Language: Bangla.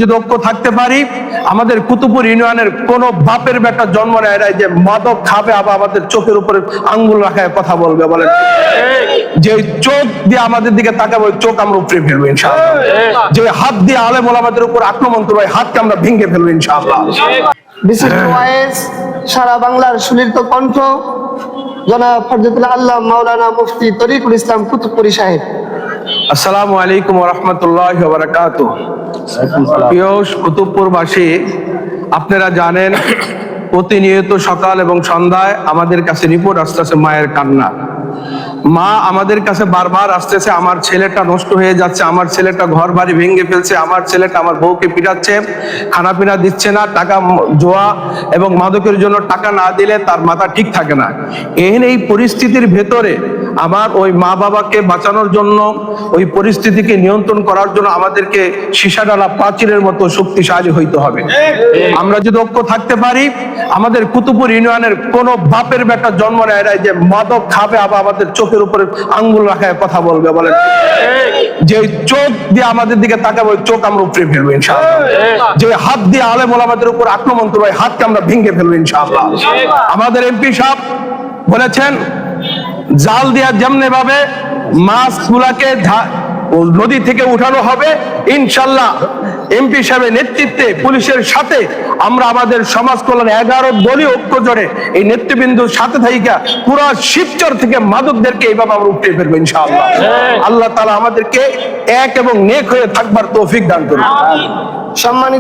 যদি ঐক্য থাকতে পারি, আমাদের কুতুবপুর ইউনিয়নের কোন বাপের বেটা জন্ম নেয় নাই যে মাদক খাবে আবার আমাদের চোখের উপরে আঙ্গুল রাখায় কথা বলবে। বলেন, যে চোখ দিয়ে আমাদের দিকে তাকাবে ওই চোখ আমরা উপরে ফেলবো ইনশাআল্লাহ। যে হাত দিয়ে আলেম ওলামাদের উপর আক্রমণ করবে ওই হাতকে আমরা ভেঙে ফেলবো ইনশাআল্লাহ। বিশিষ্ট ওয়াইজ, সারা বাংলার সুলিত কণ্ঠ, জনাব ফরজতুল্লাহ আল্লাহ মাওলানা মুফতি তরিকুল ইসলাম কুতুবপুরি সাহেব। আসসালামু আলাইকুম ওয়া রাহমাতুল্লাহি ওয়া বারাকাতুহু। প্রিয় কুতুবপুরবাসী, আপনারা জানেন প্রতিনিয়ত সকাল এবং সন্ধ্যায় আমাদের কাছে রিপোর্ট আসতেছে মায়ের কান্না। মা আমাদের কাছে বারবার আসতেছে, আমার ছেলেটা নষ্ট হয়ে যাচ্ছে, আমার ছেলেটা ঘর বাড়ি ভেঙে ফেলছে, আমার ছেলেটা আমার বউকে পিটাচ্ছে, খানা পিনা দিচ্ছে না, টাকা জোয়া এবং মাদকের জন্য টাকা না দিলে তার মাথা ঠিক থাকে না। এই পরিস্থিতির ভেতরে আমার ওই মা বাবাকে বাঁচানোর জন্য, ওই পরিস্থিতিকে নিয়ন্ত্রণ করার জন্য আমাদেরকে সীসাডালা প্রাচীরের মতো শক্তিশালী হইতে হবে। আমরা যদি ঐক্য থাকতে পারি, আমাদের কুতুবপুর ইউনিয়নের কোন বাপের বেটা জন্ম নেয় নাই যে মাদক খাবে আবার আমাদের চোখের উপরে আঙ্গুল রাখায় কথা বলবে। বলেন, যে চোখ দিয়ে আমাদের দিকে তাকাবে ওই চোখ আমরা উপরে ফেলবো ইনশাআল্লাহ। যে হাত দিয়ে আলেম ওলামাদের উপর আক্রমণ করবে ওই হাতকে আমরা ভেঙে ফেলবো ইনশাআল্লাহ। আমাদের এমপি সাহেব বলেছেন, জাল দিয়া যেমনি ভাবে মাছগুলাকে নদী থেকে উঠানো হবে ইনশাআল্লাহ, এমপি সাহেবের নেতৃত্বে পুলিশের সাথে আমরা আমাদের সমাজ কল্যাণ 11 দলীয় ঐক্য জোড়ে এই নেতৃবৃন্দুর সাথে থাইকা পুরো শিবচর থেকে মাদকদেরকে এইভাবে আমরা উঠিয়ে ফেলবো ইনশাআল্লাহ। আল্লাহ তাআলা আমাদেরকে এক এবং নেক হয়ে থাকবার তৌফিক দান করুন। সম্মানিত